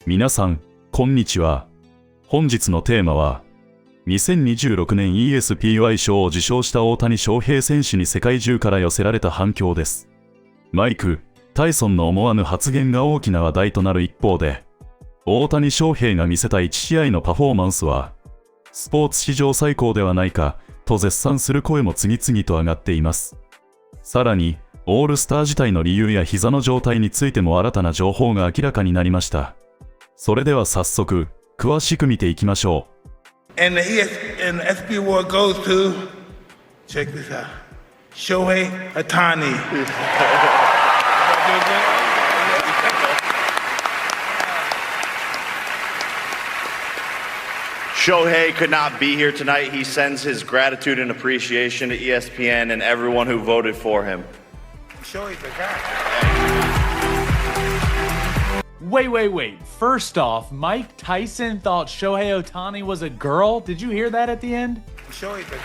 皆さん、こんにちは。本日のテーマは、2026年 ESPY 賞を受賞した大谷翔平選手に世界中から寄せられた反響です。マイク・タイソンの思わぬ発言が大きな話題となる一方で、大谷翔平が見せた1試合のパフォーマンスは、スポーツ史上最高ではないかと絶賛する声も次々と上がっています。さらに、オールスター自体の理由や膝の状態についても新たな情報が明らかになりました。それでは早速、詳しく見ていきましょう。And the ESPY award goes to, check this out, Shohei Ohtani. Shohei could not be here tonight. He sends his gratitude and appreciation to ESPN and everyone who voted for him. Shohei's the guy. Wait. First off, Mike Tyson thought Shohei Ohtani was a girl. Did you hear that at the end? Shohei's the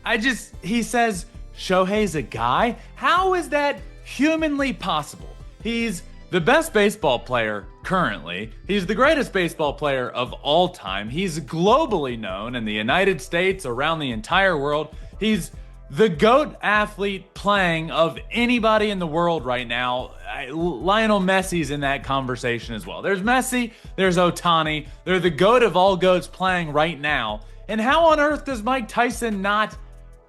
guy. He says Shohei's a guy? How is that humanly possible? He's the best baseball player currently. He's the greatest baseball player of all time. He's globally known in the United States, around the entire world. He's the GOAT athlete playing of anybody in the world right now. Lionel Messi's in that conversation as well. There's Messi, there's Ohtani. They're the GOAT of all GOATs playing right now. And how on earth does Mike Tyson not?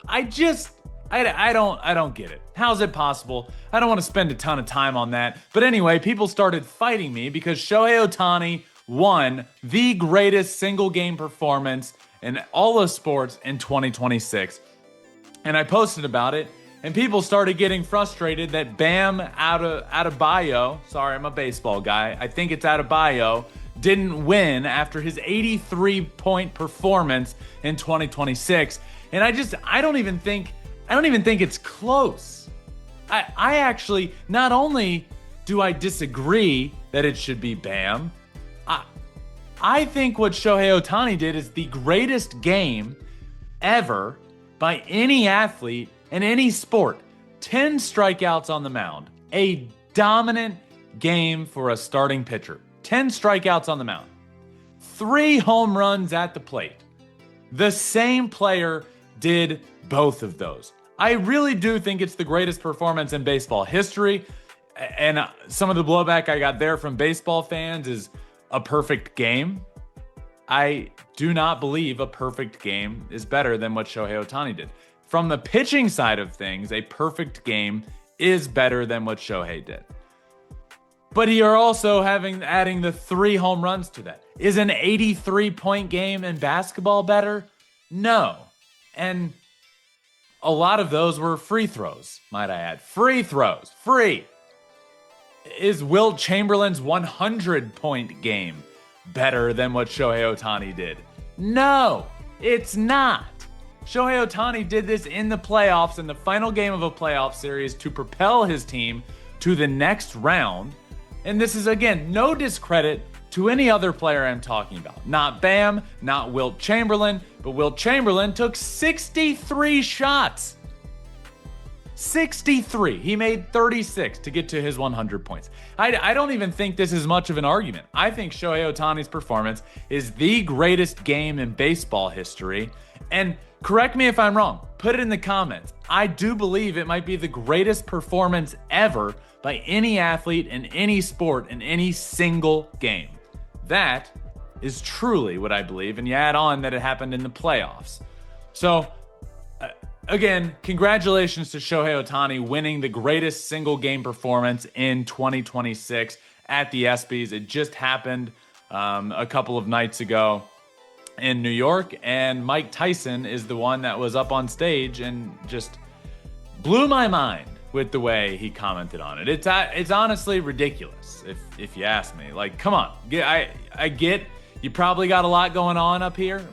I don't get it. How's it possible? I don't want to spend a ton of time on that. But anyway, people started fighting me because Shohei Ohtani won the greatest single game performance in all of sports in 2026. And I posted about it, and people started getting frustrated that Bam Adebayo, sorry, I'm a baseball guy, I think it's Adebayo, didn't win after his 83-point performance in 2026. And I don't even think it's close. I actually, not only do I disagree that it should be Bam, I think what Shohei Ohtani did is the greatest game ever by any athlete in any sport. 10 strikeouts on the mound. A dominant game for a starting pitcher. 10 strikeouts on the mound. 3 home runs at the plate. The same player did both of those. I really do think it's the greatest performance in baseball history. And some of the blowback I got there from baseball fans is a perfect game. I do not believe a perfect game is better than what Shohei Ohtani did. From the pitching side of things, a perfect game is better than what Shohei did. But you're also adding the 3 home runs to that. Is an 83-point game in basketball better? No. And a lot of those were free throws, might I add. Free throws. Free. Is Wilt Chamberlain's 100-point game better than what Shohei Ohtani did? No, it's not. Shohei Ohtani did this in the playoffs, in the final game of a playoff series, to propel his team to the next round. And this is, again, no discredit to any other player I'm talking about. Not Bam, not Wilt Chamberlain, but Wilt Chamberlain took 63 shots. 63. He made 36 to get to his 100 points. I don't even think this is much of an argument. I think Shohei Ohtani's performance is the greatest game in baseball history. And correct me if I'm wrong. Put it in the comments. I do believe it might be the greatest performance ever by any athlete in any sport in any single game. That is truly what I believe. And you add on that it happened in the playoffs. So, again, congratulations to Shohei Ohtani winning the greatest single game performance in 2026 at the ESPYs. It just happened a couple of nights ago in New York, and Mike Tyson is the one that was up on stage and just blew my mind with the way he commented on it. It's honestly ridiculous if you ask me. Like, come on, I get you probably got a lot going on up here.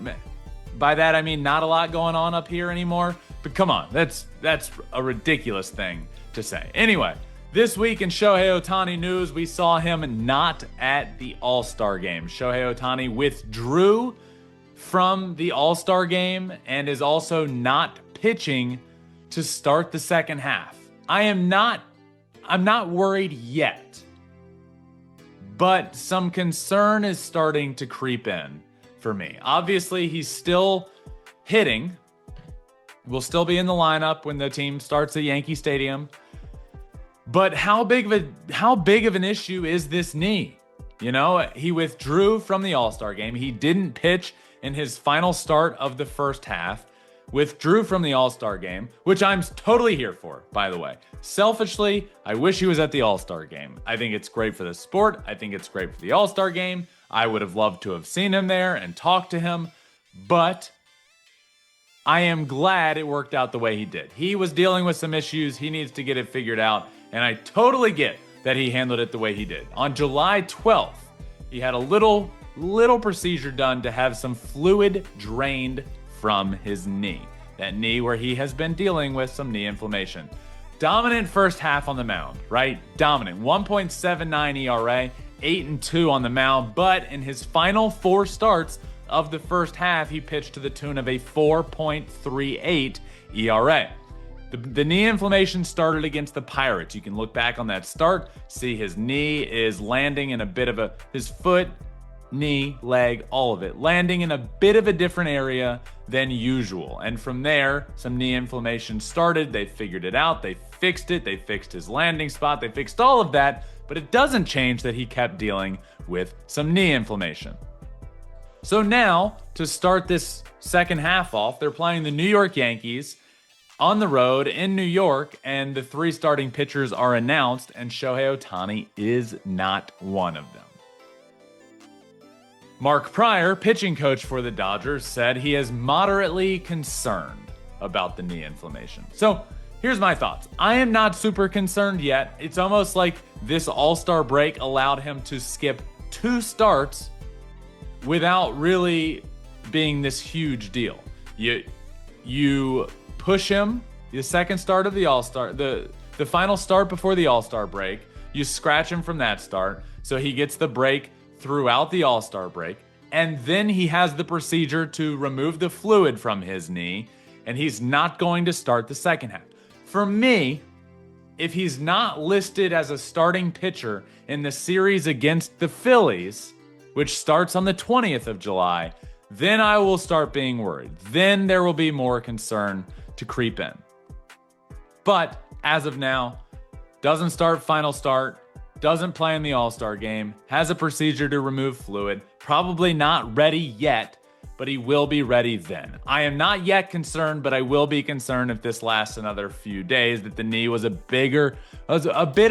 By that I mean not a lot going on up here anymore. But come on, that's a ridiculous thing to say. Anyway, this week in Shohei Ohtani news, we saw him not at the All-Star game. Shohei Ohtani withdrew from the All-Star game and is also not pitching to start the second half. I'm not worried yet but some concern is starting to creep in for me. Obviously, he's still hitting. Will still be in the lineup when the team starts at Yankee Stadium. But how big of an issue is this knee? You know, he withdrew from the All-Star game. He didn't pitch in his final start of the first half. Withdrew from the All-Star game, which I'm totally here for, by the way. Selfishly, I wish he was at the All-Star game. I think it's great for the sport. I think it's great for the All-Star game. I would have loved to have seen him there and talked to him, but I am glad it worked out the way he did. He was dealing with some issues. He needs to get it figured out, and I totally get that he handled it the way he did. On July 12th, he had a little procedure done to have some fluid drained from his knee. That knee where he has been dealing with some knee inflammation. Dominant first half on the mound, right? Dominant. 1.79 ERA, 8-2 on the mound, but in his final 4 starts of the first half, he pitched to the tune of a 4.38 ERA. The knee inflammation started against the Pirates. You can look back on that start, see his knee is landing in a bit of his foot, knee, leg, all of it, landing in a bit of a different area than usual. And from there, some knee inflammation started. They figured it out. They fixed it. They fixed his landing spot. They fixed all of that. But it doesn't change that he kept dealing with some knee inflammation. So now, to start this second half off, they're playing the New York Yankees on the road in New York, and the 3 starting pitchers are announced, and Shohei Ohtani is not one of them. Mark Pryor, pitching coach for the Dodgers, said he is moderately concerned about the knee inflammation. So here's my thoughts. I am not super concerned yet. It's almost like this All-Star break allowed him to skip 2 starts without really being this huge deal. You push him, the second start of the All-Star, the final start before the All-Star break, you scratch him from that start, so he gets the break throughout the All-Star break, and then he has the procedure to remove the fluid from his knee, and he's not going to start the second half. For me, if he's not listed as a starting pitcher in the series against the Phillies, which starts on the 20th of July, then I will start being worried. Then there will be more concern to creep in. But as of now, doesn't start final start, doesn't play in the All-Star game, has a procedure to remove fluid, probably not ready yet, but he will be ready then. I am not yet concerned, but I will be concerned if this lasts another few days, that the knee was a bit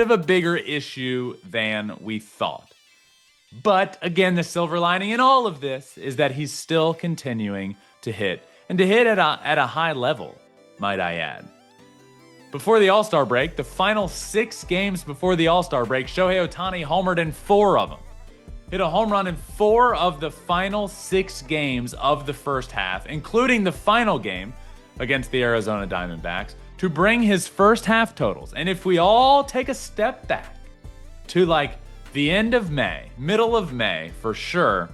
of a bigger issue than we thought. But again, the silver lining in all of this is that he's still continuing to hit, and to hit at a high level, might I add. Before the All-Star break, the final 6 games before the All-Star break, Shohei Ohtani homered in 4 of them. Hit a home run in 4 of the final 6 games of the first half, including the final game against the Arizona Diamondbacks, to bring his first half totals. And if we all take a step back to like the end of May, middle of May for sure,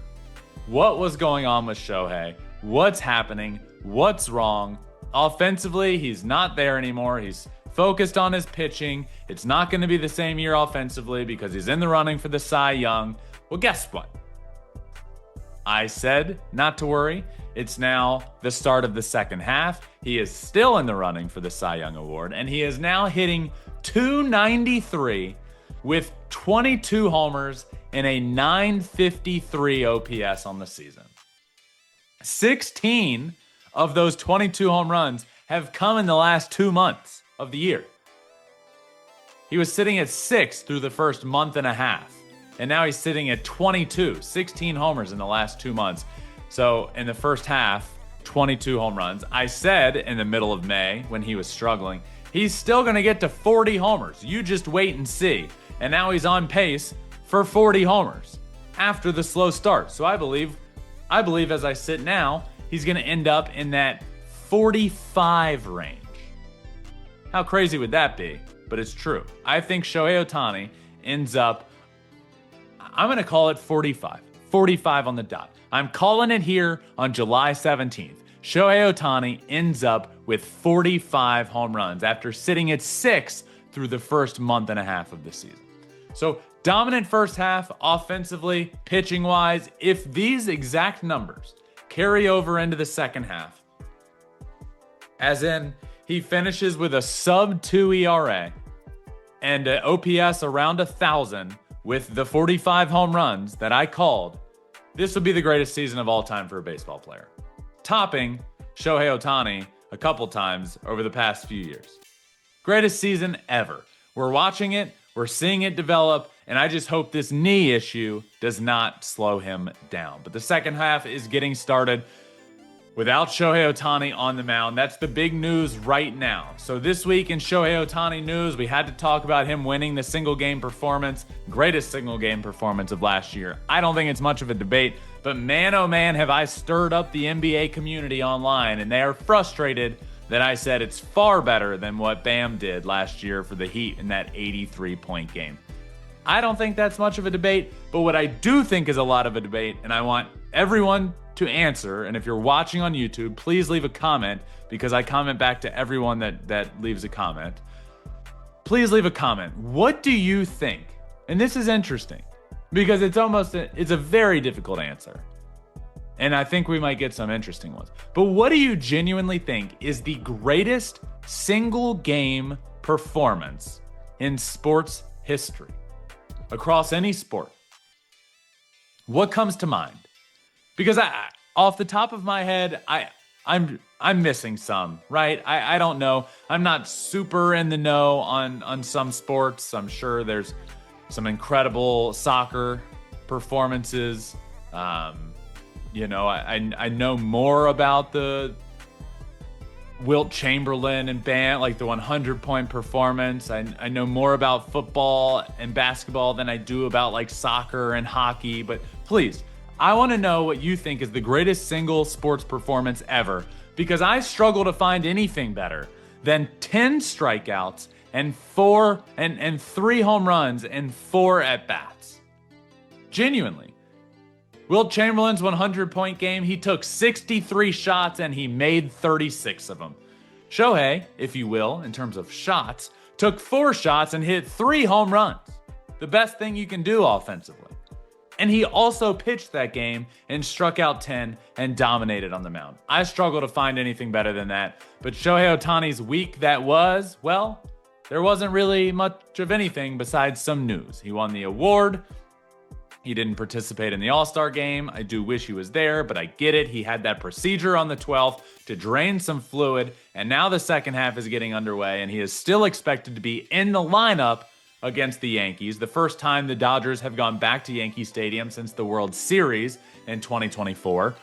what was going on with Shohei? What's happening? What's wrong? Offensively, he's not there anymore. He's focused on his pitching. It's not going to be the same year offensively because he's in the running for the Cy Young. Well, guess what? I said not to worry. It's now the start of the second half. He is still in the running for the Cy Young Award, and he is now hitting .293 with 22 homers and a .953 OPS on the season. 16 of those 22 home runs have come in the last 2 months of the year. He was sitting at 6 through the first month and a half, and now he's sitting at 22, 16 homers in the last 2 months. So in the first half, 22 home runs. I said in the middle of May when he was struggling, he's still going to get to 40 homers. You just wait and see. And now he's on pace for 40 homers after the slow start. So I believe as I sit now, he's going to end up in that 45 range. How crazy would that be? But it's true. I think Shohei Ohtani ends up, I'm going to call it 45. 45 on the dot. I'm calling it here on July 17th. Shohei Ohtani ends up with 45 home runs after sitting at 6 through the first month and a half of the season. So Dominant first half, offensively, pitching-wise. If these exact numbers carry over into the second half, as in he finishes with a sub-2 ERA and an OPS around 1,000 with the 45 home runs that I called, this would be the greatest season of all time for a baseball player, topping Shohei Ohtani a couple times over the past few years. Greatest season ever. We're watching it, we're seeing it develop, and I just hope this knee issue does not slow him down. But the second half is getting started without Shohei Ohtani on the mound. That's the big news right now. So this week in Shohei Ohtani news, we had to talk about him winning the single game performance, greatest single game performance of last year. I don't think it's much of a debate, but man, oh man, have I stirred up the NBA community online, and they are frustrated that I said it's far better than what Bam did last year for the Heat in that 83-point game. I don't think that's much of a debate, but what I do think is a lot of a debate, and I want everyone to answer, and if you're watching on YouTube, please leave a comment, because I comment back to everyone that leaves a comment. Please leave a comment. What do you think? And this is interesting, because it's a very difficult answer. And I think we might get some interesting ones. But what do you genuinely think is the greatest single game performance in sports history? Across any sport? What comes to mind? Because off the top of my head, I'm missing some, right? I don't know. I'm not super in the know on some sports. I'm sure there's some incredible soccer performances. I know more about the Wilt Chamberlain and Bam, like the 100-point performance. I know more about football and basketball than I do about like soccer and hockey. But please, I want to know what you think is the greatest single sports performance ever, because I struggle to find anything better than 10 strikeouts and 3 home runs and 4 at-bats. Genuinely. Wilt Chamberlain's 100-point game, he took 63 shots and he made 36 of them. Shohei, if you will, in terms of shots, took 4 shots and hit 3 home runs. The best thing you can do offensively. And he also pitched that game and struck out 10 and dominated on the mound. I struggle to find anything better than that. But Shohei Ohtani's week that was, well, there wasn't really much of anything besides some news. He won the award. He didn't participate in the All-Star game. I do wish he was there, but I get it. He had that procedure on the 12th to drain some fluid, and now the second half is getting underway, and he is still expected to be in the lineup against the Yankees, the first time the Dodgers have gone back to Yankee Stadium since the World Series in 2024.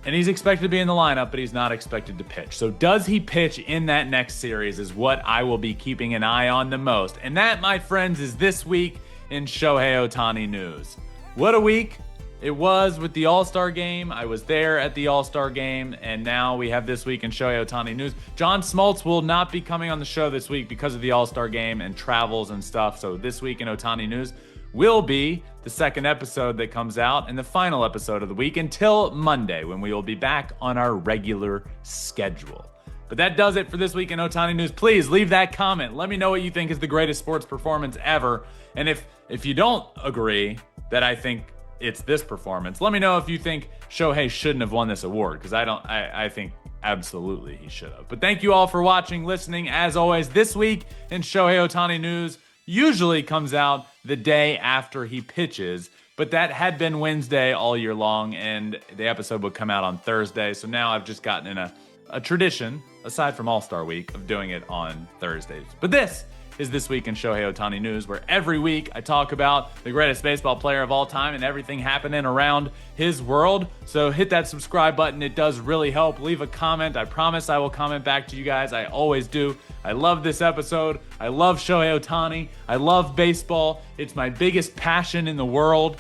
And he's expected to be in the lineup, but he's not expected to pitch. So does he pitch in that next series is what I will be keeping an eye on the most. And that, my friends, is this week in Shohei Ohtani news. What a week it was with the All-Star game. I was there at the All-Star game, and now we have this week in Shohei Ohtani news. John Smoltz will not be coming on the show this week because of the All-Star game and travels and stuff. So this week in Ohtani news will be the second episode that comes out and the final episode of the week until Monday, when we will be back on our regular schedule. But that does it for this week in Ohtani news. Please leave that comment. Let me know what you think is the greatest sports performance ever. And if you don't agree that I think it's this performance, let me know if you think Shohei shouldn't have won this award, because I think absolutely he should have. But thank you all for watching, listening. As always, this week in Shohei Ohtani news usually comes out the day after he pitches, but that had been Wednesday all year long, and the episode would come out on Thursday. So now I've just gotten in a tradition, aside from All-Star Week, of doing it on Thursdays. But this is This Week in Shohei Ohtani News, where every week I talk about the greatest baseball player of all time and everything happening around his world. So hit that subscribe button. It does really help. Leave a comment. I promise I will comment back to you guys. I always do. I love this episode. I love Shohei Ohtani. I love baseball. It's my biggest passion in the world.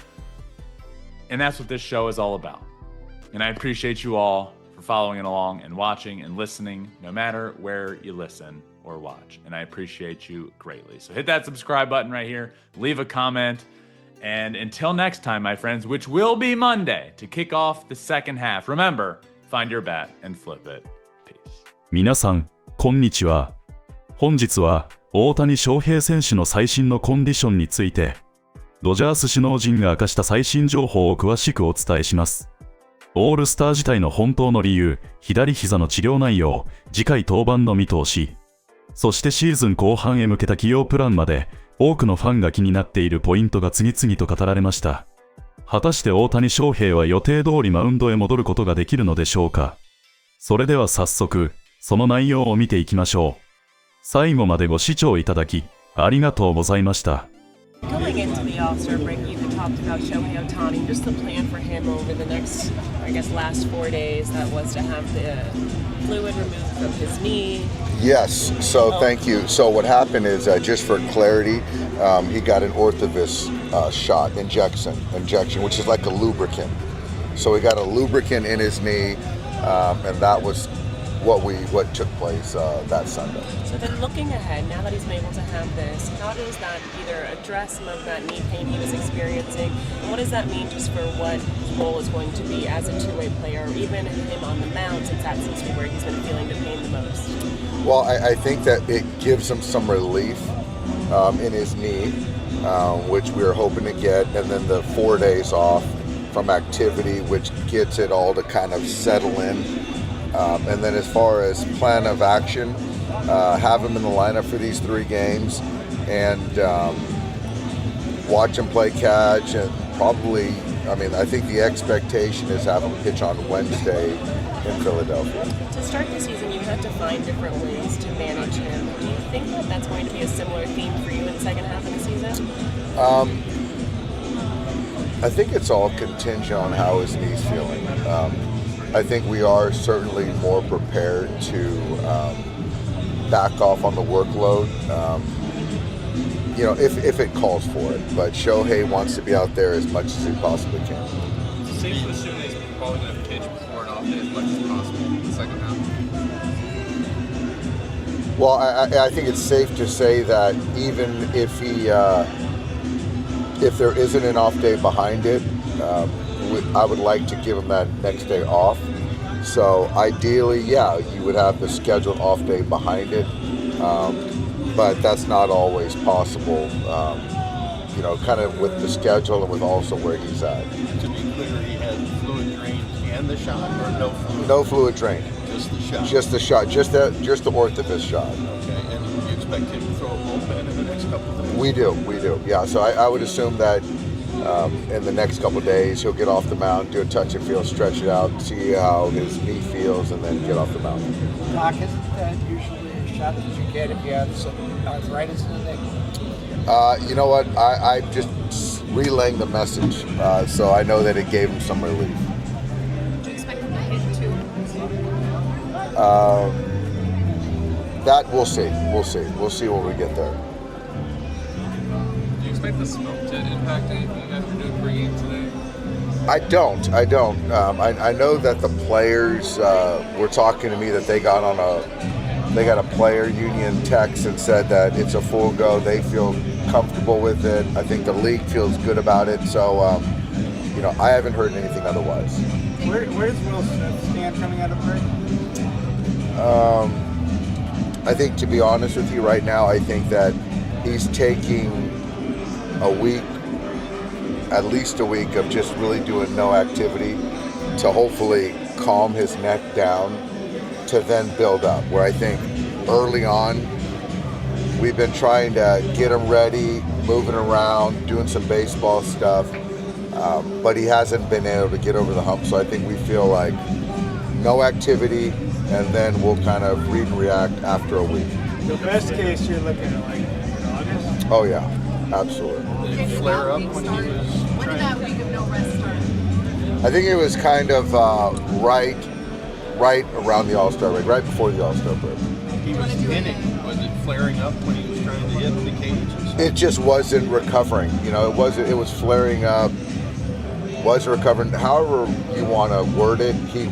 And that's what this show is all about. And I appreciate you all for following along and watching and listening, no matter where you listen or watch. And I appreciate you greatly. So hit that subscribe button right here, leave a comment, and until next time, my friends, which will be Monday to kick off the second half, remember, find your bat and flip it. Peace. 皆さん、こんにちは。本日は大谷翔平選手の最新のコンディションについて、ドジャース首脳陣が明かした最新情報を詳しくお伝えします。オールスター自体の本当の理由、左膝の治療内容、次回登板の見通し、そしてシーズン後半へ向けた起用プランまで、多くのファンが気になっているポイントが次々と語られました。果たして大谷翔平は予定通りマウンドへ戻ることができるのでしょうか。それでは早速、その内容を見ていきましょう。最後までご視聴いただき、ありがとうございました。Going into the All-Star break, you had talked about Shohei Ohtani, just the plan for him over the next, I guess, last 4 days. That was to have the fluid removed from his knee. Yes, so thank you. So what happened is, just for clarity, he got an orthovis shot, injection, which is like a lubricant. So he got a lubricant in his knee, and that was what took place that Sunday. So then looking ahead, now that he's been able to have this, how does that either address some of that knee pain he was experiencing, and what does that mean just for what his role is going to be as a two-way player, or even him on the mound, since that seems to be where he's been feeling the pain the most? Well, I think that it gives him some relief in his knee, which we are hoping to get, and then the 4 days off from activity, which gets it all to kind of settle in. And then as far as plan of action, have him in the lineup for these 3 games and watch him play catch, and probably, I think the expectation is have him pitch on Wednesday in Philadelphia. To start the season, you had to find different ways to manage him. Do you think that that's going to be a similar theme for you in the second half of the season? I think it's all contingent on how his knee's feeling. I think we are certainly more prepared to back off on the workload, if it calls for it. But Shohei wants to be out there as much as he possibly can. It's safe to assume that he's probably going to pitch before an off day as much as possible in the second half. Well, I think it's safe to say that even if there isn't an off day behind it, I would like to give him that next day off. So ideally, yeah, you would have the scheduled off day behind it, but that's not always possible, kind of with the schedule and with also where he's at. To be clear, he had fluid drained and the shot, or no fluid? No fluid drained. Just the shot? Just the shot, just the orthovis shot. Okay, and you expect him to throw a bullpen in the next couple of days? We do, yeah. So I would assume that in the next couple of days, he'll get off the mound, do a touch and feel, stretch it out, see how his knee feels, and then get off the mound. Doc, isn't that usually a shot that you get if you have some arthritis in the neck? You know what? I'm just relaying the message, so I know that it gave him some relief. Do you expect him to hit 2? That we'll see. We'll see when we get there. Do you expect the smoke to impact anything after doing pregame today? I don't. I know that the players were talking to me that they got a player union text and said that it's a full go. They feel comfortable with it. I think the league feels good about it. So, I haven't heard anything otherwise. Where's Will Smith stand coming out of break? I think, to be honest with you right now, I think that he's taking a week, at least a week, of just really doing no activity to hopefully calm his neck down to then build up. Where I think early on, we've been trying to get him ready, moving around, doing some baseball stuff, but he hasn't been able to get over the hump. So I think we feel like no activity, and then we'll kind of read and react after a week. The best case, you're looking at like August? Oh yeah, absolutely. Did it flare up when he was When did that week of no rest start? I think it was kind of right around the All-Star break, right before the All-Star break. He was hitting. Was it flaring up when he was trying to hit the cage? It just wasn't recovering. It was flaring up, wasn't recovering. However you want to word it, he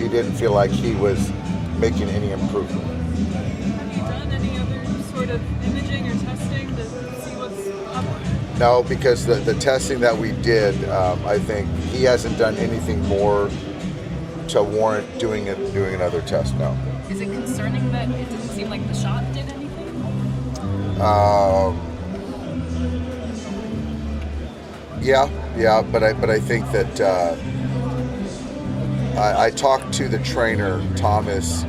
didn't feel like he was making any improvement. Have you done any other sort of imaging or testing to see what's up? No, because the testing that we did, I think he hasn't done anything more to warrant doing another test. No. Is it concerning that it doesn't seem like the shot did anything? Yeah, but I think that I talked to the trainer Thomas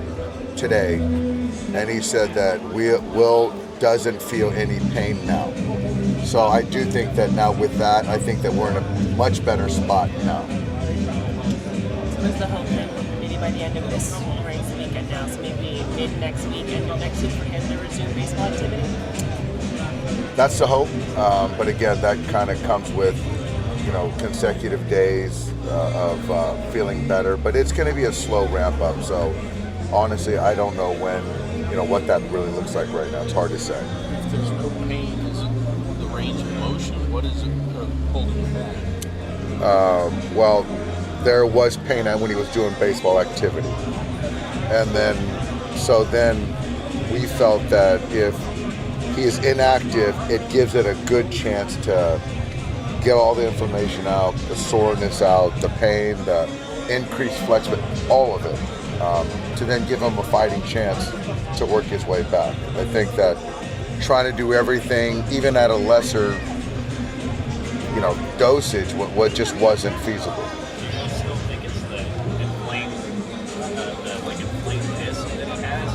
today, and he said that Will doesn't feel any pain now. So I do think that now with that, I think that we're in a much better spot now. So there's the hope that maybe by the end of this race weekend now, so maybe mid next week and next week for him to resume baseball activity? That's the hope, but again, that kind of comes with, consecutive days of feeling better. But it's going to be a slow ramp up. So honestly, I don't know when, what that really looks like right now. It's hard to say. If there's no pain, is the range of motion? What is it holding you back? Well, there was pain when he was doing baseball activity, and then we felt that if he is inactive, it gives it a good chance to get all the information out, the soreness out, the pain, the increased flexibility, all of it, to then give him a fighting chance to work his way back. I think that trying to do everything, even at a lesser, dosage, what just wasn't feasible. I still think it's the inflamed disc that he has.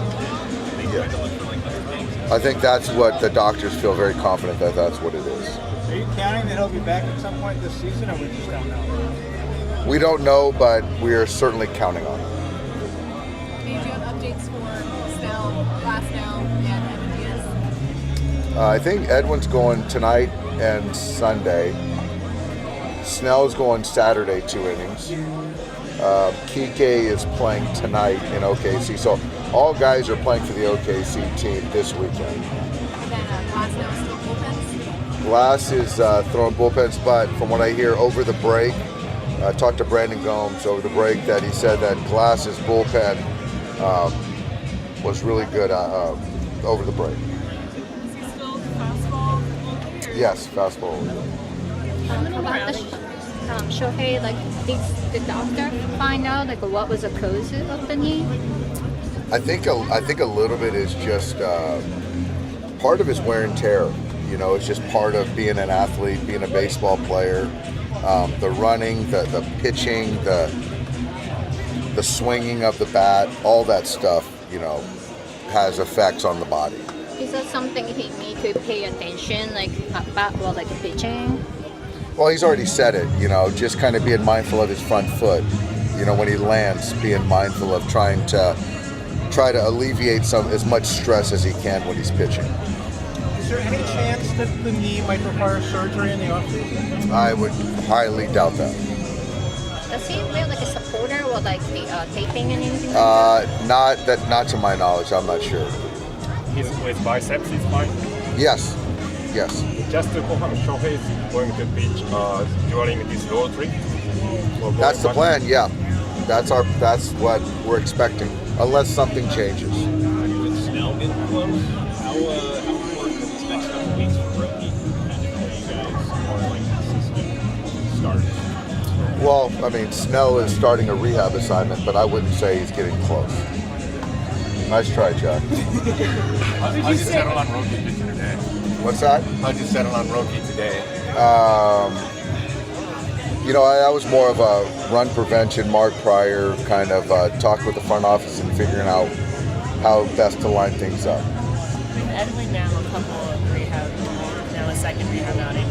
They try to look for other things. I think that's what the doctors feel very confident that that's what it is. Are you counting that he'll be back at some point this season, or we just don't know? We don't know, but we are certainly counting on it. Do you have updates for Snell, Glasnow, and Edwin Diaz? I think Edwin's going tonight and Sunday. Snell's going Saturday 2 innings. Kike is playing tonight in OKC. So all guys are playing for the OKC team this weekend. And then Glasnow still bullpens? Glass is throwing bullpens, but from what I hear over the break, I talked to Brandon Gomes over the break that he said that Glass's bullpen was really good over the break. Is he still fastball? Yes, fastball. About the Shohei, did the doctor find out what was the cause of the knee? I think a little bit is just part of his wear and tear. It's just part of being an athlete, being a baseball player. The running, the pitching, the swinging of the bat, all that stuff, has effects on the body. Is that something he need to pay attention, pitching? Well, he's already said it, just kind of being mindful of his front foot. When he lands, being mindful of trying to alleviate as much stress as he can when he's pitching. Is there any chance that the knee might require surgery in the offseason? I would highly doubt that. Does he wear a supporter or the taping and anything Not to my knowledge. I'm not sure. With biceps is fine? Yes. Just to confirm, Shohei is going to pitch during this road trip? That's the plan, yeah. That's what we're expecting, unless something changes. With Snell getting close, how important are these next couple weeks for rookie? And you guys are consistent starters? Well, Snell is starting a rehab assignment, but I wouldn't say he's getting close. Nice try, Jack. How'd you settle on rookie pitching today? What's that? How'd you settle on rookie today? I was more of a run prevention, Mark Pryor, kind of talk with the front office and figuring out how best to line things up. With Edwin now a couple of rehab, now a second rehab outing,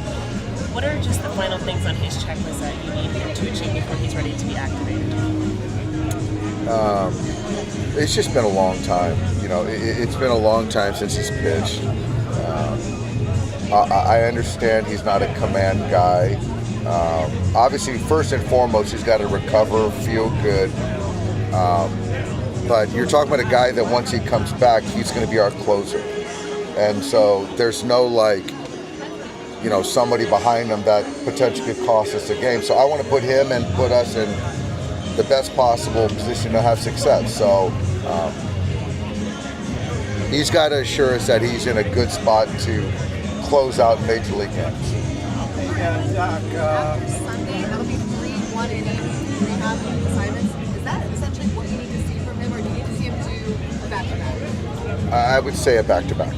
what are just the final things on his checklist that you need him to achieve before he's ready to be activated? It's just been a long time. It's been a long time since he's pitched. I understand he's not a command guy. Obviously, first and foremost, he's got to recover, feel good. But you're talking about a guy that once he comes back, he's going to be our closer. And so there's no somebody behind him that potentially could cost us a game. So I want to put him and put us in the best possible position to have success. So he's got to assure us that he's in a good spot to close out Major League games. Doc, Sunday, that'll be 3 1-inning rehab assignments. Is that essentially what you need to see from him, or do you need to see him do a back-to-back? I would say a back-to-back.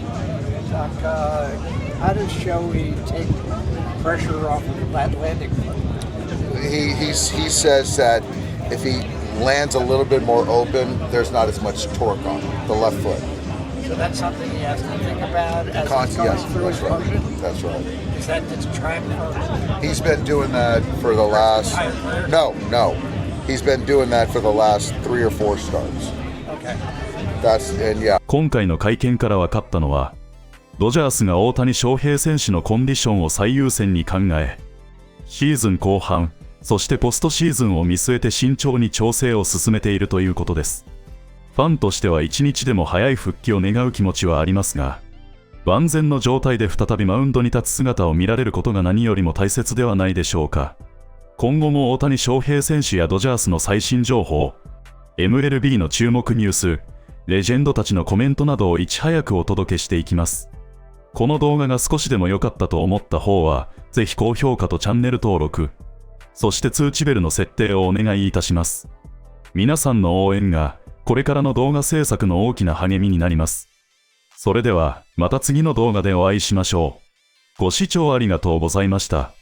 Doc, how does Shohei take pressure off of that landing foot? He says that if he lands a little bit more open, there's not as much torque on the left foot. So that's something he has to think about as he's going Yes, through his that's motion? right. That's right. Is that his track motion? He's been doing that for the last... No. He's been doing that for the last 3 or 4 starts. Okay. And yeah. 今回の会見から分かったのは、ドジャースが大谷翔平選手のコンディションを最優先に考え、シーズン後半、そしてポストシーズンを見据えて慎重に調整を進めているということです。ファンとしては一日でも早い復帰を願う気持ちはありますが、万全の状態で再びマウンドに立つ姿を見られることが何よりも大切ではないでしょうか。今後も大谷翔平選手やドジャースの最新情報、MLB の注目ニュース、レジェンドたちのコメントなどをいち早くお届けしていきます。この動画が少しでも良かったと思った方は、ぜひ高評価とチャンネル登録、そして通知ベルの設定をお願いいたします。皆さんの応援が、これからの動画制作の大きな励みになります。それでは、また次の動画でお会いしましょう。ご視聴ありがとうございました。